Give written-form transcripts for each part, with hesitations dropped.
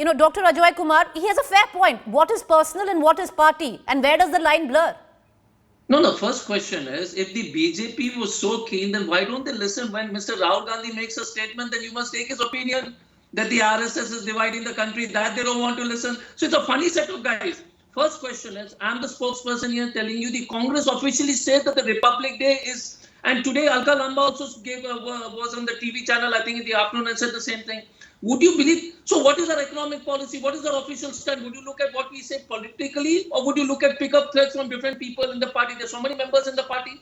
Dr. Ajoy Kumar, he has a fair point. What is personal and what is party? And where does the line blur? No, the first question is, if the BJP was so keen, then why don't they listen when Mr. Rahul Gandhi makes a statement? Then you must take his opinion that the RSS is dividing the country, that they don't want to listen. So it's a funny set of guys. First question is, I'm the spokesperson here telling you the Congress officially said that the Republic Day is, and today Alka Lamba also was on the TV channel, I think in the afternoon, and said the same thing. Would you believe? So what is our economic policy? What is our official stand? Would you look at what we say politically, or would you look at pick up threats from different people in the party? There's so many members in the party.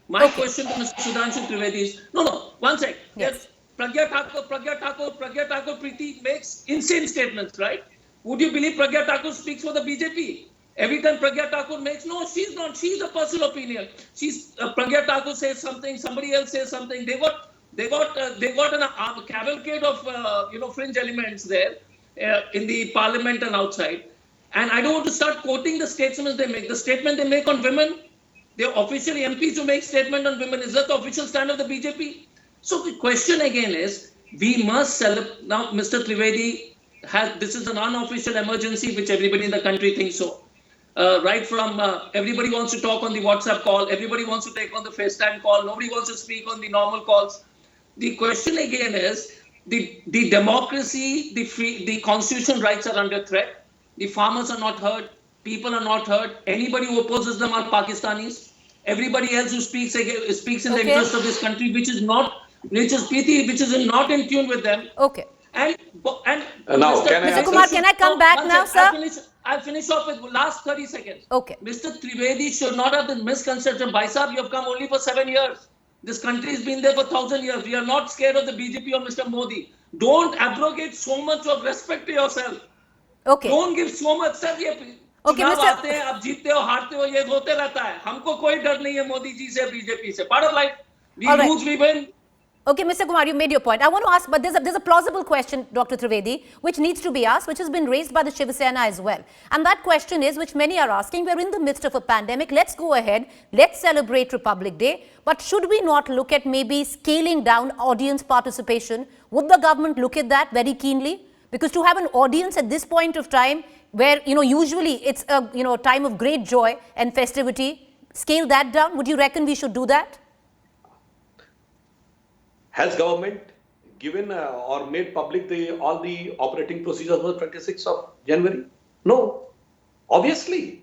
My question to Mr. Sudhanshu Trivedi is, no, one sec. Yes. Pragya Thakur Preeti makes insane statements, right? Would you believe Pragya Thakur speaks for the BJP? Every time Pragya Thakur makes, no, she's not. She's a personal opinion. Pragya Thakur says something, somebody else says something. They got a cavalcade of fringe elements there in the parliament and outside. And I don't want to start quoting the statements they make. The statement they make on women, they're officially MPs who make statement on women. Is that the official stand of the BJP? So the question again is, we must celebrate. Now, Mr. Trivedi this is an unofficial emergency, which everybody in the country thinks so. Right from everybody wants to talk on the WhatsApp call, everybody wants to take on the FaceTime call, nobody wants to speak on the normal calls. The question again is, the democracy, the constitutional rights are under threat. The farmers are not heard. People are not heard. Anybody who opposes them are Pakistanis. Everybody else who speaks in the interest of this country, which is not in tune with them. Okay. And now, Mr. Kumar, can I come back now, sir? I'll finish off with last 30 seconds. Okay. Mr. Trivedi should not have been misconception. Bhai Sahab, you have come only for 7 years. This country has been there for 1,000 years. We are not scared of the BJP or Mr. Modi. Don't abrogate so much of respect to yourself. Okay. Don't give so much, sir. Okay, आते हैं, आप जीतते हो, हारते हो, ये होते रहता है. हमको कोई डर नहीं है मोदी जी से, बीजेपी से. Part of life. We lose, we win. Okay, Mr. Kumar, you made your point. I want to ask, but there's a plausible question, Dr. Trivedi, which needs to be asked, which has been raised by the Shiv Sena as well. And that question is, which many are asking, we're in the midst of a pandemic. Let's go ahead. Let's celebrate Republic Day. But should we not look at maybe scaling down audience participation? Would the government look at that very keenly? Because to have an audience at this point of time, where, usually it's a, time of great joy and festivity, scale that down. Would you reckon we should do that? Has government given or made public all the operating procedures for the 26th of January? No. Obviously,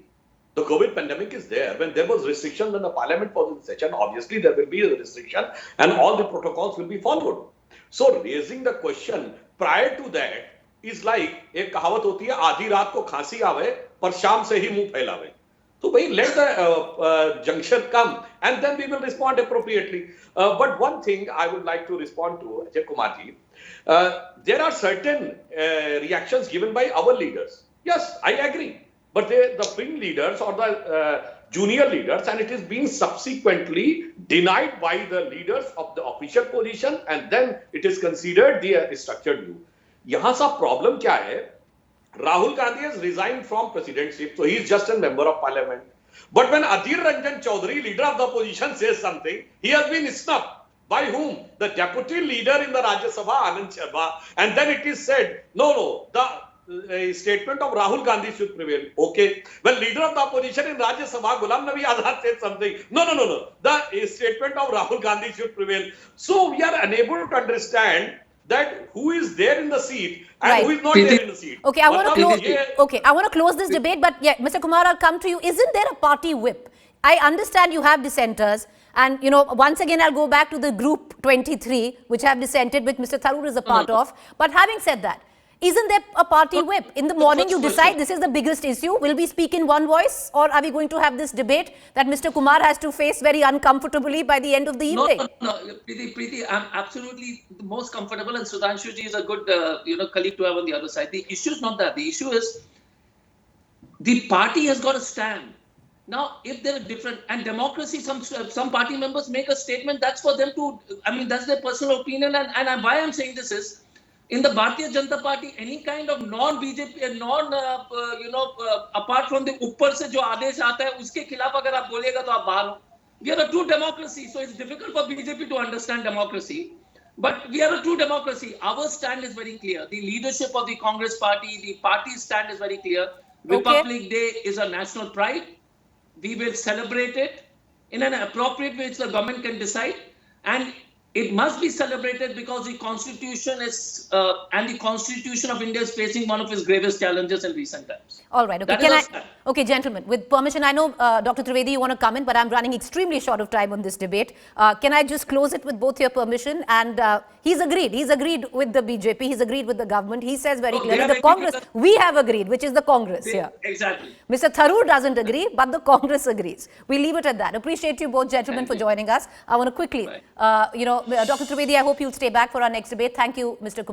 the COVID pandemic is there. When there was restriction, when the parliament was in session, obviously there will be a restriction and all the protocols will be followed. So raising the question prior to that is like, एक कहावत होती है, आधी रात को खांसी आवे पर शाम से ही मुंह फैलावे. So let the junction come and then we will respond appropriately. But one thing I would like to respond to, Ajay Kumar ji, there are certain reactions given by our leaders. Yes, I agree. But the fringe leaders or the junior leaders, and it is being subsequently denied by the leaders of the official position, and then it is considered the structured view. यहाँ सा problem क्या है? Rahul Gandhi has resigned from presidentship, so he is just a member of parliament. But when Adhir Ranjan Chaudhary, leader of the opposition, says something, he has been snubbed. By whom? The deputy leader in the Rajya Sabha, Anand Sharma. And then it is said, no, the statement of Rahul Gandhi should prevail. Okay. When leader of the opposition in Rajya Sabha, Ghulam Nabi Azad, said something, no. The statement of Rahul Gandhi should prevail. So we are unable to understand that who is there in the seat and who is not there in the seat. Okay, I want to close this debate, but yeah, Mr. Kumar, I'll come to you. Isn't there a party whip? I understand you have dissenters, and once again I'll go back to the group 23, which have dissented, which Mr. Tharoor is a part of. But having said that, isn't there a party whip? In the morning you decide this is the biggest issue. Will we speak in one voice, or are we going to have this debate that Mr. Kumar has to face very uncomfortably by the end of the evening? No, Preeti, I'm absolutely the most comfortable, and Sudhanshu ji is a good colleague to have on the other side. The issue is not that. The issue is the party has got to stand. Now, if there are different, and democracy, some party members make a statement, that's for them to, that's their personal opinion, and why I'm saying this is, in the Bharatiya Janata Party, any kind of non-BJP, apart from the ऊपर से जो आदेश आता है, उसके खिलाफ अगर आप बोलेगा तो आप बाहर हो. We are a true democracy, so it's difficult for BJP to understand democracy. But we are a true democracy. Our stand is very clear. The leadership of the Congress party, the party's stand is very clear. Republic Day is a national pride. We will celebrate it in an appropriate way which the government can decide. And it must be celebrated because the Constitution is, and the Constitution of India is facing one of its gravest challenges in recent times. All right. Okay. That is our stand. Okay, gentlemen, with permission, I know, Dr. Trivedi, you want to come in, but I'm running extremely short of time on this debate. Can I just close it with both your permission? And he's agreed. He's agreed with the BJP. He's agreed with the government. He says very Oh, clearly, they the have Congress, agreed we have agreed, which is the Congress here. Exactly. Mr. Tharoor doesn't agree, but the Congress agrees. We leave it at that. Appreciate you both, gentlemen, for joining us. I want to quickly, Dr. Trivedi, I hope you'll stay back for our next debate. Thank you, Mr. Kumar.